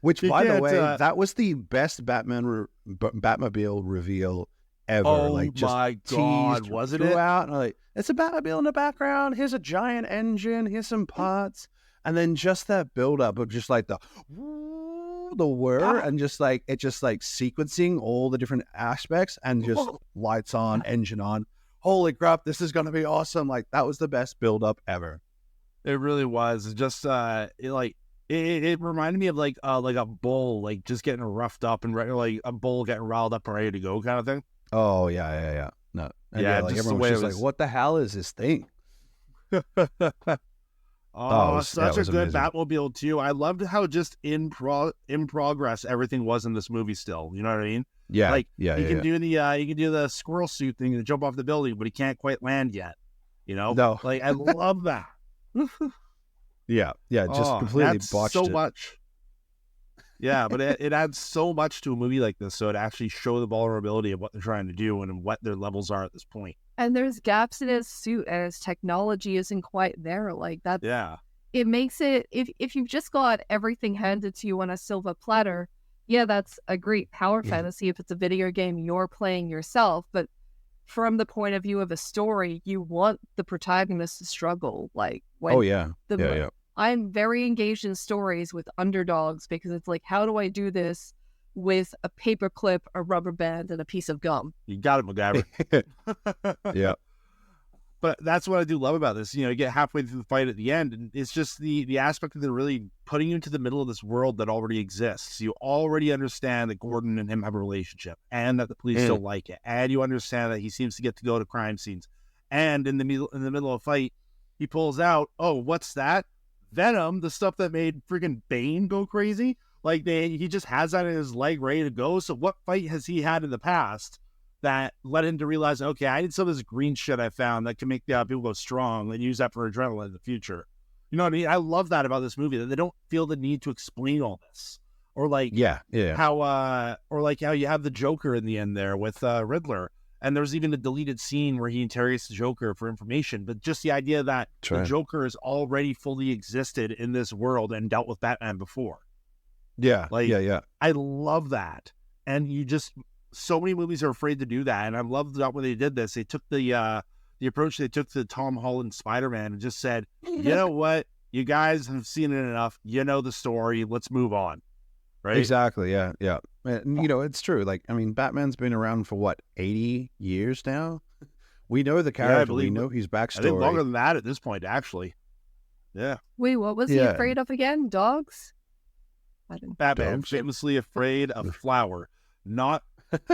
Which, by the way, that was the best Batmobile reveal ever. Oh, my God, wasn't it? Out, and like, it's a Batmobile in the background. Here's a giant engine. Here's some parts, and then just that build up of just like the whir, and just like sequencing all the different aspects, and just lights on, engine on. Holy crap! This is gonna be awesome. Like, that was the best build up ever. It really was. Just It reminded me of like a bull, like just getting roughed up and like a bull getting riled up and ready to go kind of thing. Oh yeah. No, and like everyone was just like, "What the hell is this thing?" Such a good amazing Batmobile too. I loved how just in progress everything was in this movie still. You know what I mean? Yeah, like he can do the squirrel suit thing and jump off the building, but he can't quite land yet. No, like I love that. Yeah, just completely botched so it. Much. Yeah, but it adds so much to a movie like this, so it actually show the vulnerability of what they're trying to do and what their levels are at this point. And there's gaps in his suit, and his technology isn't quite there. Like that. Yeah. It makes it, if you've just got everything handed to you on a silver platter, yeah, that's a great power fantasy. If it's a video game you're playing yourself, but from the point of view of a story, you want the protagonist to struggle. Like when I'm very engaged in stories with underdogs because it's like, how do I do this with a paperclip, a rubber band, and a piece of gum? You got it, MacGyver. Yeah. But that's what I do love about this. You get halfway through the fight at the end, and it's just the aspect that they're really putting you into the middle of this world that already exists. You already understand that Gordon and him have a relationship, and that the police don't like it, and you understand that he seems to get to go to crime scenes. And in the middle of a fight, he pulls out, oh, what's that? Venom, the stuff that made freaking Bane go crazy. Like he just has that in his leg ready to go. So what fight has he had in the past that led him to realize, okay, I need some of this green shit I found that can make the people go strong and use that for adrenaline in the future. You know what I mean? I love that about this movie, that they don't feel the need to explain all this. Or like how you have the Joker in the end there with Riddler. And there's even a deleted scene where he interrogates the Joker for information. But just the idea that the Joker has already fully existed in this world and dealt with Batman before. Yeah, I love that. And so many movies are afraid to do that, and I love that when they did this. They took the approach they took to Tom Holland Spider-Man and just said, you know what, you guys have seen it enough. You know the story. Let's move on. Right? Exactly. Yeah. And, it's true. Like, I mean, Batman's been around for what, 80 years now. We know the character. We know his backstory. I think longer than that at this point, actually. Yeah. Wait, what was he afraid of again? Dogs? Batman famously afraid of flour, not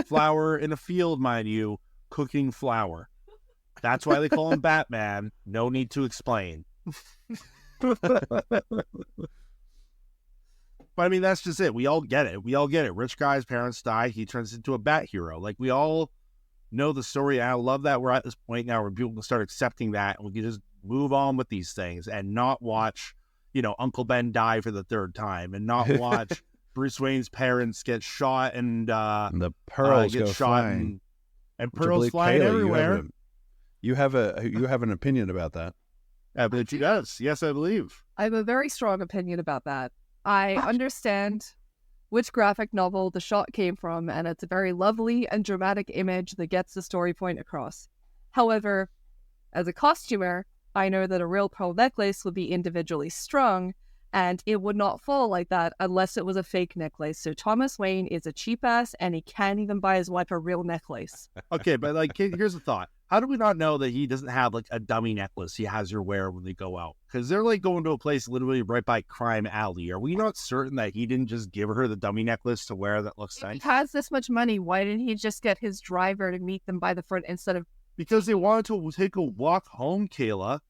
flour in a field, mind you, cooking flour. That's why they call him Batman. No need to explain. But I mean, that's just it. We all get it. Rich guy's parents die. He turns into a bat hero. Like we all know the story. And I love that we're at this point now where people can start accepting that, and we can just move on with these things and not watch, Uncle Ben die for the third time, and not watch Bruce Wayne's parents get shot and the pearls get go shot flying. and pearls flying everywhere. You have an opinion about that. I believe she does. Yes, I believe. I have a very strong opinion about that. I understand which graphic novel the shot came from, and it's a very lovely and dramatic image that gets the story point across. However, as a costumer, I know that a real pearl necklace would be individually strung, and it would not fall like that unless it was a fake necklace. So Thomas Wayne is a cheap ass, and he can't even buy his wife a real necklace. Okay, but here's the thought. How do we not know that he doesn't have a dummy necklace he has her wear when they go out? Because they're going to a place literally right by Crime Alley. Are we not certain that he didn't just give her the dummy necklace to wear that looks nice? If he has this much money, why didn't he just get his driver to meet them by the front instead of... Because they wanted to take a walk home, Kayla.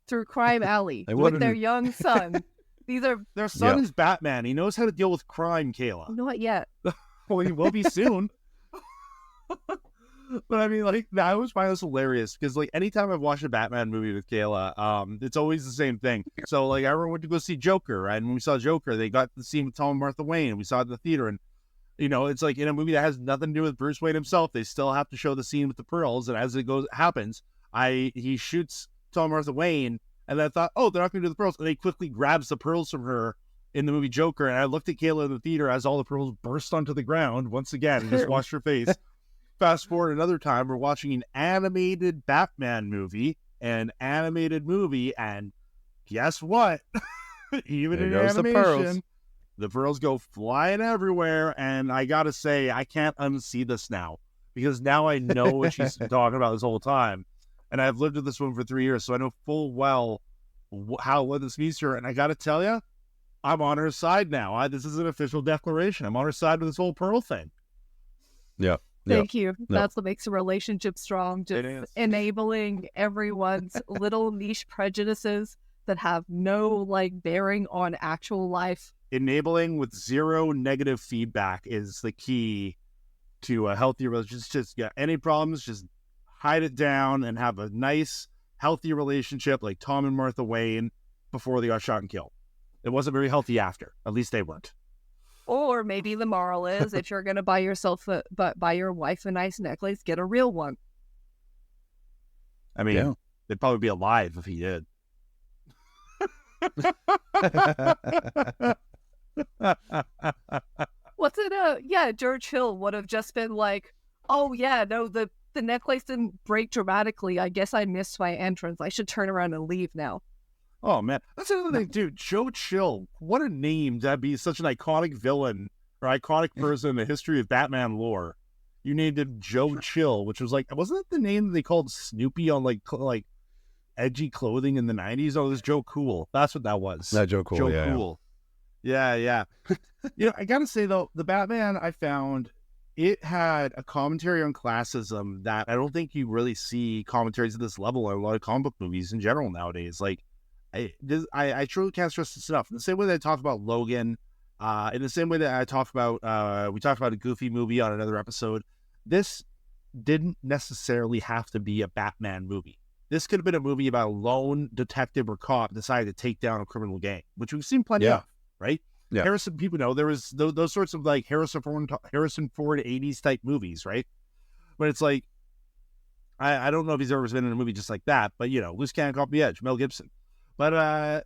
Through Crime Alley with their young son. Their son is Batman. He knows how to deal with crime, Kayla. Not yet. Well, he will be soon. But I mean, I always find this hilarious because, anytime I've watched a Batman movie with Kayla, it's always the same thing. So, I remember went to go see Joker, and when we saw Joker, they got the scene with Tom and Martha Wayne, and we saw it in the theater, and, it's in a movie that has nothing to do with Bruce Wayne himself, they still have to show the scene with the pearls, and as it happens, he shoots Tom and Martha Wayne, and then I thought, oh, they're not going to do the pearls, and he quickly grabs the pearls from her in the movie Joker, and I looked at Kayla in the theater as all the pearls burst onto the ground once again, and just washed her face. Fast forward another time, we're watching an animated Batman movie, and guess what? Even in animation, the pearls go flying everywhere, and I gotta say, I can't unsee this now, because now I know what she's talking about this whole time, and I've lived with this woman for 3 years, so I know full well what this means to her, and I gotta tell you, I'm on her side now. This is an official declaration. I'm on her side with this whole pearl thing. Yeah. Thank you. That's what makes a relationship strong. Just enabling everyone's little niche prejudices that have no bearing on actual life. Enabling with zero negative feedback is the key to a healthy relationship. Just any problems, just hide it down and have a nice, healthy relationship like Tom and Martha Wayne before they got shot and killed. It wasn't very healthy after. At least they weren't. Or maybe the moral is, if you're going to buy your wife a nice necklace, get a real one. I mean, they'd probably be alive if he did. What's it? Yeah, George Hill would have just been like, oh yeah, no, the necklace didn't break dramatically. I guess I missed my entrance. I should turn around and leave now. Oh, man. That's another thing, dude. Joe Chill. What a name to be such an iconic villain or iconic person in the history of Batman lore. You named him Joe Chill, which was wasn't that the name that they called Snoopy on edgy clothing in the 90s? Oh, it was Joe Cool. That's what that was. No, Joe Cool. Joe yeah, Cool. Yeah. I gotta say, though, the Batman I found, it had a commentary on classism that I don't think you really see commentaries at this level in a lot of comic book movies in general nowadays. I truly can't stress this enough. In the same way that I talked about Logan, in the same way that I talked about, we talked about a Goofy movie on another episode, this didn't necessarily have to be a Batman movie. This could have been a movie about a lone detective or cop decided to take down a criminal gang, which we've seen plenty of, right? Yeah. Harrison, people know there was those sorts of Harrison Ford 80s type movies, right? But it's I don't know if he's ever been in a movie just like that, but Loose Cannon Caught the Edge, Mel Gibson. But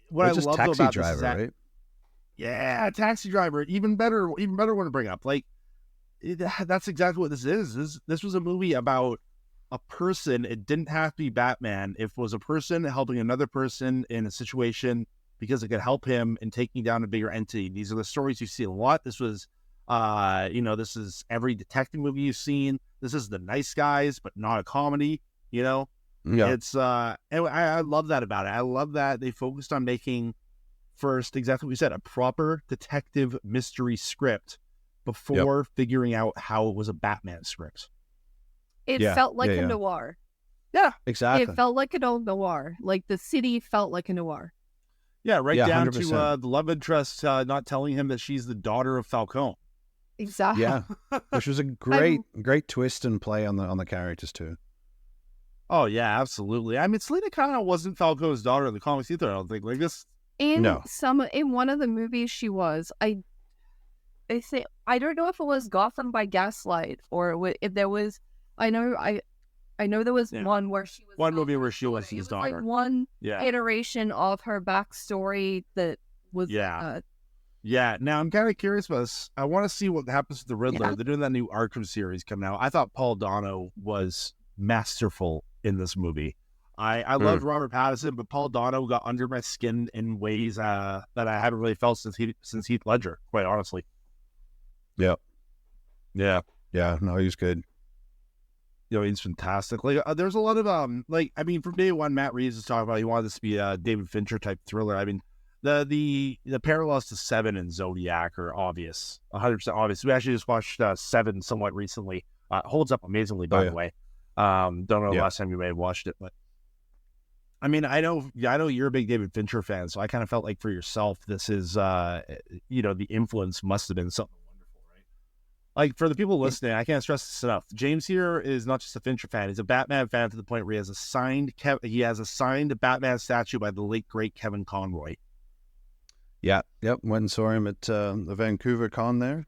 what I love Taxi about Driver, this is that, right? Yeah, Taxi Driver, even better one to bring up. That's exactly what this is. This was a movie about a person. It didn't have to be Batman. It was a person helping another person in a situation because it could help him in taking down a bigger entity. These are the stories you see a lot. This was, this is every detective movie you've seen. This is The Nice Guys, but not a comedy. Yeah. It's and I love that about it. I love that they focused on making first exactly what we said, a proper detective mystery script before figuring out how it was a Batman script. It felt like a noir. Yeah, exactly. It felt like an old noir. The city felt like a noir. Yeah, down 100%. to the love interest not telling him that she's the daughter of Falcone. Exactly. Yeah, which was a great twist and play on the characters too. Oh yeah, absolutely. I mean, Selena Kyle wasn't Falco's daughter in the comics either. I don't think like this. In No. one of the movies she was. I say I don't know if it was Gotham by Gaslight or if there was. I know there was one where she was one movie where she was his daughter. Like one iteration of her backstory that was Yeah, now I'm kind of curious about this. I want to see what happens to the Riddler. Yeah. They're doing that new Arkham series coming out. I thought Paul Dano was masterful in this movie. I loved Robert Pattinson, but Paul Dano got under my skin in ways that I haven't really felt since Heath Ledger, quite honestly. Yeah. Yeah. Yeah, no, he's good. You know, he's fantastic. Like, there's a lot of like, I mean, from day one, Matt Reeves was talking about he wanted this to be a David Fincher type thriller. I mean, the parallels to Seven and Zodiac are obvious, 100% obvious. We actually just watched Seven somewhat recently. Holds up amazingly, by the way. Don't know the last time you may have watched it, but I mean, I know you're a big David Fincher fan, so I kind of felt like for yourself, this is, the influence must have been something wonderful, right? Like, for the people listening, I can't stress this enough. James here is not just a Fincher fan; he's a Batman fan to the point where he has a signed Batman statue by the late great Kevin Conroy. Yeah, yep. Went and saw him at the Vancouver Con there,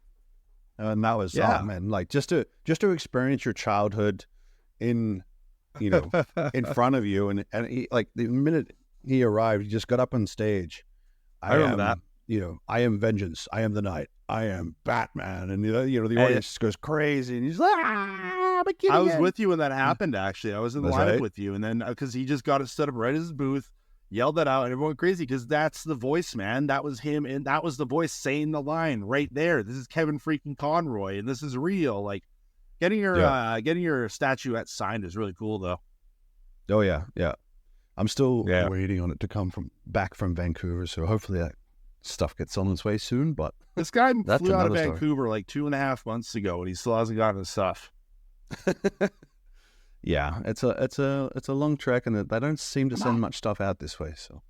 and that was oh man, like just to experience your childhood in in front of you, and he, like the minute he arrived, he just got up on stage. I remember that. I am vengeance. I am the night. I am Batman, and the audience just goes crazy, and he's like, I was with you when that happened. Actually, I was in the lineup with you, and then because he just got it stood up right at his booth, yelled that out, and everyone went crazy because that's the voice, man. That was him, and that was the voice saying the line right there. This is Kevin freaking Conroy, and this is real. Like getting your statuette signed is really cool, though. Oh yeah. I'm still waiting on it to come back from Vancouver, so hopefully that stuff gets on its way soon. But this guy flew out of Vancouver like 2.5 months ago, and he still hasn't gotten his stuff. Yeah, it's a long trek, and they don't seem to send much stuff out this way. So,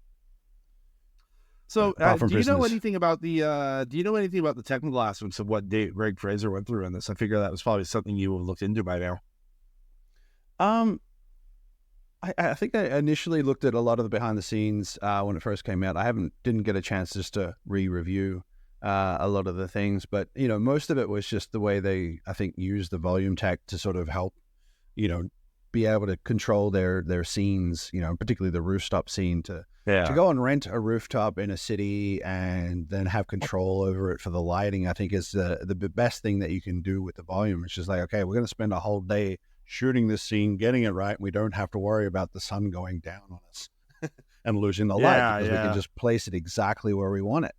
do you know anything about the technical aspects of what Greig Fraser went through in this? I figure that was probably something you would have looked into by now. I think I initially looked at a lot of the behind the scenes when it first came out. I didn't get a chance just to re-review a lot of the things, but most of it was just the way they, I think, used the volume tech to sort of help, be able to control their scenes, particularly the rooftop scene to go and rent a rooftop in a city and then have control over it for the lighting. I think is the best thing that you can do with the volume. It's just like, okay, we're going to spend a whole day shooting this scene, getting it right, and we don't have to worry about the sun going down on us and losing the light because we can just place it exactly where we want it.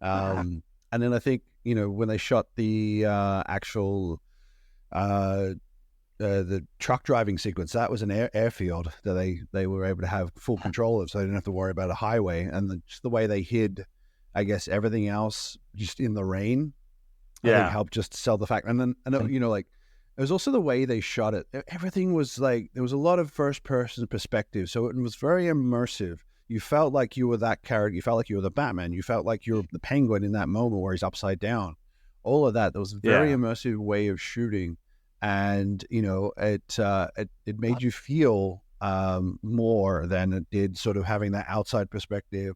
And then I think, when they shot the actual the truck driving sequence, that was an airfield that they were able to have full control of, so they didn't have to worry about a highway. And just the way they hid, I guess, everything else just in the rain, I think helped just sell the fact. And then, it was also the way they shot it. Everything was like, there was a lot of first-person perspective, so it was very immersive. You felt like you were that character. You felt like you were the Batman. You felt like you were the Penguin in that moment where he's upside down. All of that. There was a very immersive way of shooting, and it made you feel more than it did sort of having that outside perspective,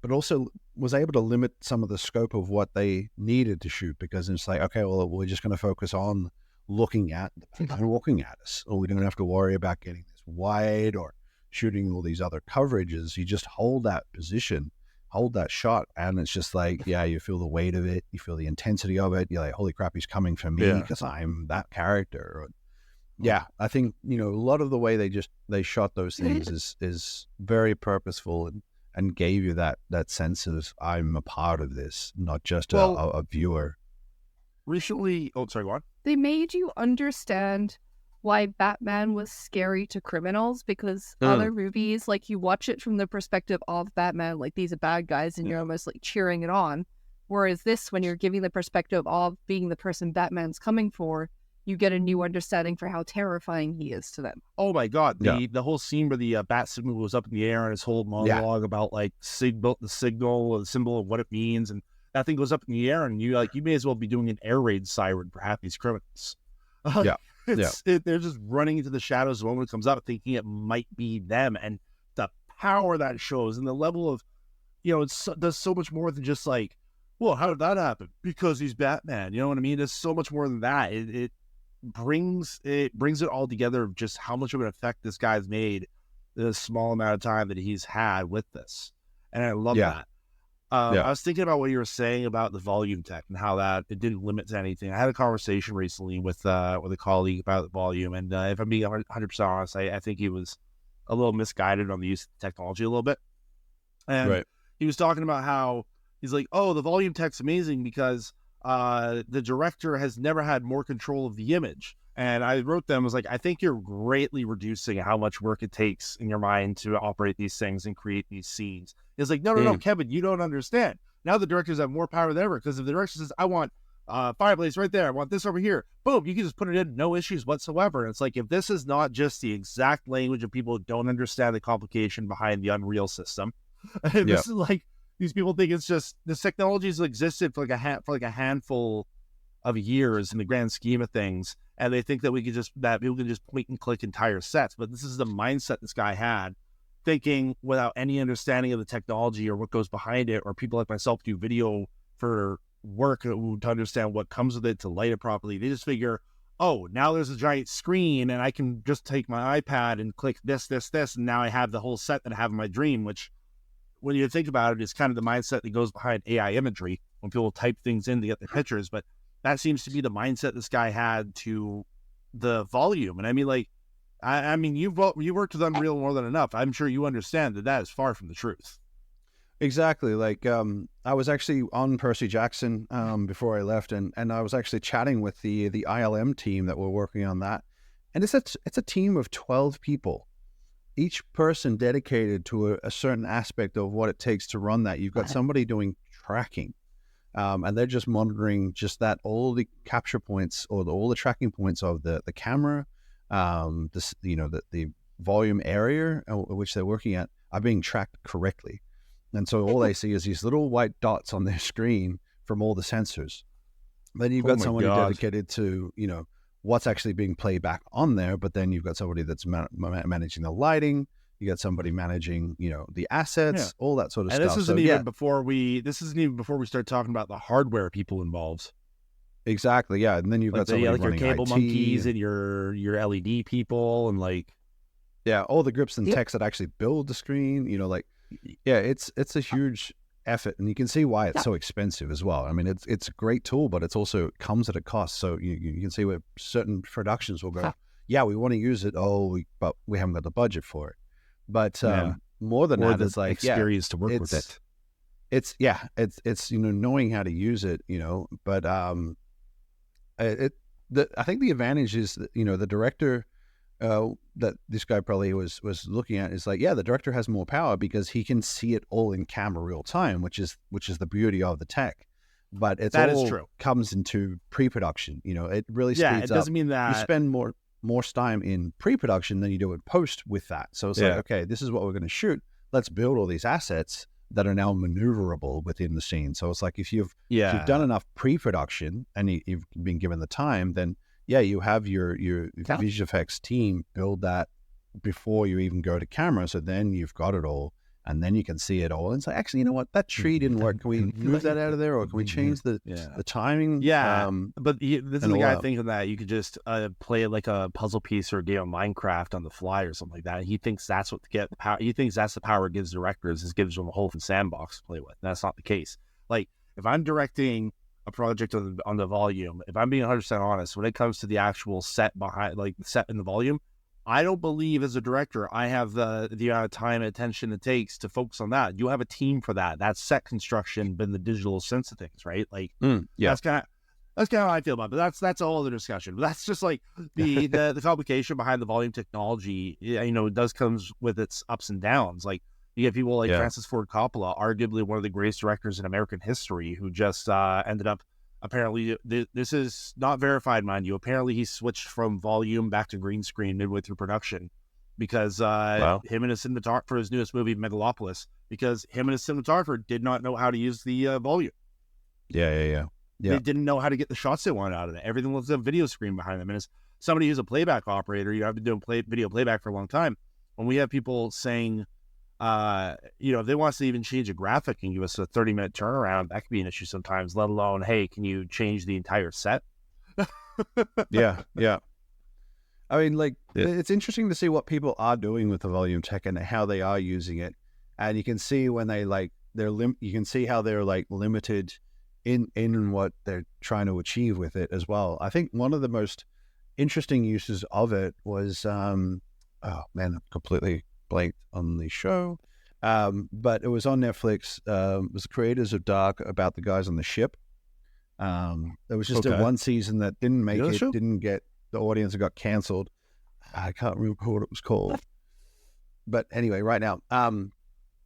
but also was able to limit some of the scope of what they needed to shoot, because it's like, okay, well, we're just going to focus on looking at and walking at us, or we don't have to worry about getting this wide or shooting all these other coverages. You just hold that position, hold that shot, and it's just like, you feel the weight of it, you feel the intensity of it. You're like, holy crap, he's coming for me because I'm that character. I think a lot of the way they shot those things is very purposeful and gave you that sense of, I'm a part of this, not just a viewer. Recently, sorry, go on. They made you understand why Batman was scary to criminals, because other movies, like, you watch it from the perspective of Batman, like, these are bad guys, and you're almost like cheering it on. Whereas this, when you're giving the perspective of being the person Batman's coming for, you get a new understanding for how terrifying he is to them. Oh my God. The whole scene where the bat signal was up in the air and his whole monologue about like the symbol of what it means, and that thing goes up in the air, and you may as well be doing an air raid siren for half these criminals. Yeah. They're just running into the shadows the moment it comes up, thinking it might be them, and the power that shows, and the level of, does so much more than just like, well, how did that happen? Because he's Batman. You know what I mean? It's so much more than that. It brings it all together of just how much of an effect this guy's made in a small amount of time that he's had with this. And I love that. I was thinking about what you were saying about the volume tech and how that it didn't limit to anything. I had a conversation recently with a colleague about the volume, and if I'm being 100% honest, I think he was a little misguided on the use of the technology a little bit. And he was talking about how he's like, oh, the volume tech's amazing because the director has never had more control of the image. And I wrote them, I was like, I think you're greatly reducing how much work it takes in your mind to operate these things and create these scenes. It's like, no, Kevin, you don't understand. Now the directors have more power than ever, because if the director says, I want fireplace right there, I want this over here, boom, you can just put it in, no issues whatsoever. And it's like, if this is not just the exact language of people who don't understand the complication behind the Unreal system, this is like, these people think it's just, this technology has existed for like a handful of years in the grand scheme of things, and they think that people can just point and click entire sets. But this is the mindset this guy had, thinking without any understanding of the technology or what goes behind it, or people like myself do video for work to understand what comes with it, to light it properly. They just figure, oh, now there's a giant screen and I can just take my iPad and click this, and now I have the whole set that I have in my dream, which, when you think about it, is kind of the mindset that goes behind AI imagery when people type things in to get their pictures. But that seems to be the mindset this guy had to the volume. And I mean, like, I mean, you worked with Unreal more than enough. I'm sure you understand that is far from the truth. Exactly. Like, I was actually on Percy Jackson before I left, and I was actually chatting with the ILM team that were working on that. And it's a team of 12 people, each person dedicated to a certain aspect of what it takes to run that. You've got somebody doing tracking, and they're just monitoring just that, all the capture points or all the tracking points of the camera, the volume area which they're working at are being tracked correctly. And so all they see is these little white dots on their screen from all the sensors. Then you've got somebody dedicated to, what's actually being played back on there. But then you've got somebody that's managing the lighting. You got somebody managing, the assets, all that sort of stuff. And this isn't even before we start talking about the hardware people involved. Exactly. Yeah. And then you've got somebody running your cable IT monkeys and your LED people and all the grips and techs that actually build the screen, it's a huge effort, and you can see why it's so expensive as well. I mean, it's a great tool, but it comes at a cost. So you can see where certain productions will go, we want to use it. But we haven't got the budget for it. But more than that, it's like experience to work with it. It's knowing how to use it. But I think the advantage is that, the director that this guy probably was looking at is like, the director has more power because he can see it all in camera real time, which is the beauty of the tech. But it's all true. Comes into pre-production. It really speeds up. It doesn't mean that you spend more time in pre-production than you do in post with that. So it's like, okay, this is what we're going to shoot. Let's build all these assets that are now maneuverable within the scene. So it's like, if you've done enough pre-production and you've been given the time, then you have your visual effects team build that before you even go to camera. So then you've got it all, and then you can see it all. And it's like, actually, you know what? That tree didn't work. Can we move that out of there, or can we change the timing? Yeah, but this is the guy thinking that you could just play it like a puzzle piece or a game of Minecraft on the fly or something like that. And he thinks that's what power. He thinks that's the power it gives directors, is gives them a whole sandbox to play with. And that's not the case. Like, if I'm directing a project on the volume, if I'm being 100% honest, when it comes to the actual set behind, like the set in the volume, I don't believe as a director I have the amount of time and attention it takes to focus on that. You have a team for that. That's set construction, but in the digital sense of things, right? Like, that's kind of how I feel about it. But that's a whole other discussion. But that's just like the complication behind the volume technology. It does comes with its ups and downs. Like, you get people like Francis Ford Coppola, arguably one of the greatest directors in American history, who just ended up, apparently, this is not verified, mind you, apparently he switched from volume back to green screen midway through production because him and his cinematographer for his newest movie, Megalopolis, because him and his cinematographer did not know how to use the volume. Yeah. They didn't know how to get the shots they wanted out of it. Everything was a video screen behind them. And as somebody who's a playback operator, I've been doing video playback for a long time. When we have people saying, if they want us to even change a graphic and give us a 30-minute turnaround, that could be an issue sometimes, let alone, hey, can you change the entire set? Yeah. I mean, it's interesting to see what people are doing with the volume tech and how they are using it. And you can see when you can see how they're like limited in what they're trying to achieve with it as well. I think one of the most interesting uses of it was, oh man, I'm completely blanked on the show. But it was on Netflix. It was the creators of Dark, about the guys on the ship. There was just one season that didn't make it, didn't get the audience, it got canceled. I can't remember what it was called. But anyway, right now.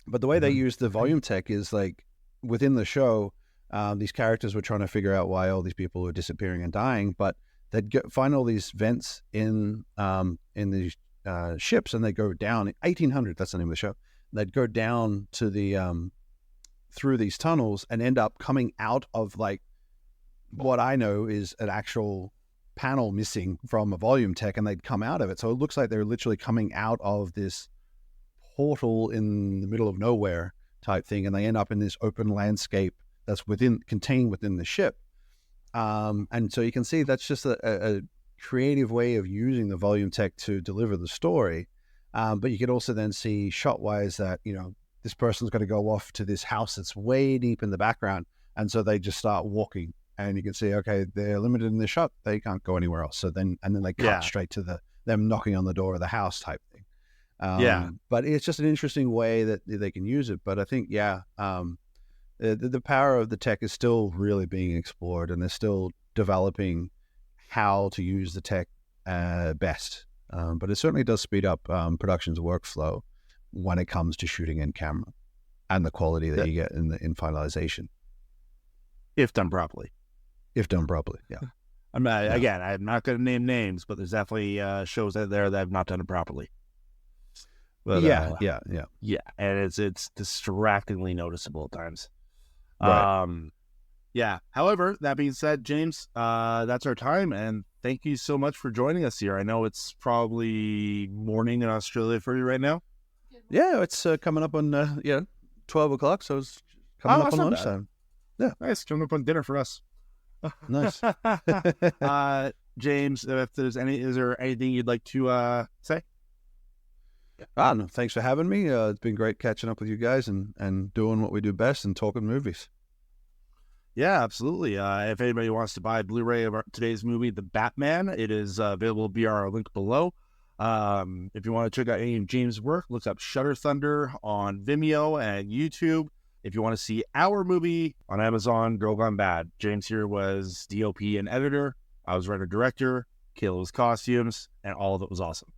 But the way they use the volume tech is like within the show, these characters were trying to figure out why all these people were disappearing and dying, but they'd find all these vents in these ships, and they go down 1800. That's the name of the show. They'd go down to the through these tunnels and end up coming out of like what I know is an actual panel missing from a volume tech, and they'd come out of it. So it looks like they're literally coming out of this portal in the middle of nowhere type thing, and they end up in this open landscape that's contained within the ship. And so you can see that's just a creative way of using the volume tech to deliver the story. But you could also then see shot-wise that, this person's got to go off to this house that's way deep in the background. And so they just start walking, and you can see, okay, they're limited in the shot. They can't go anywhere else. So then they cut straight to them knocking on the door of the house type thing. But it's just an interesting way that they can use it. But I think, the power of the tech is still really being explored, and they're still developing how to use the tech best. But it certainly does speed up production's workflow when it comes to shooting in camera and the quality that you get in finalization. If done properly. Yeah. I'm not going to name names, but there's definitely shows out there that have not done it properly. But, yeah. And it's distractingly noticeable at times. Right. However, that being said, James, that's our time, and thank you so much for joining us here. I know it's probably morning in Australia for you right now. Yeah, it's coming up on 12 o'clock, so it's coming up on lunchtime. Yeah, nice, coming up on dinner for us. Nice. James, if there's is there anything you'd like to say? No, thanks for having me. It's been great catching up with you guys and doing what we do best and talking movies. Yeah, absolutely. If anybody wants to buy a Blu-ray of today's movie, The Batman, it is available via our link below. If you want to check out any of James' work, look up Shutter Thunder on Vimeo and YouTube. If you want to see our movie on Amazon, Girl Gone Bad, James here was DOP and editor. I was writer-director. Kayla was costumes, and all of it was awesome.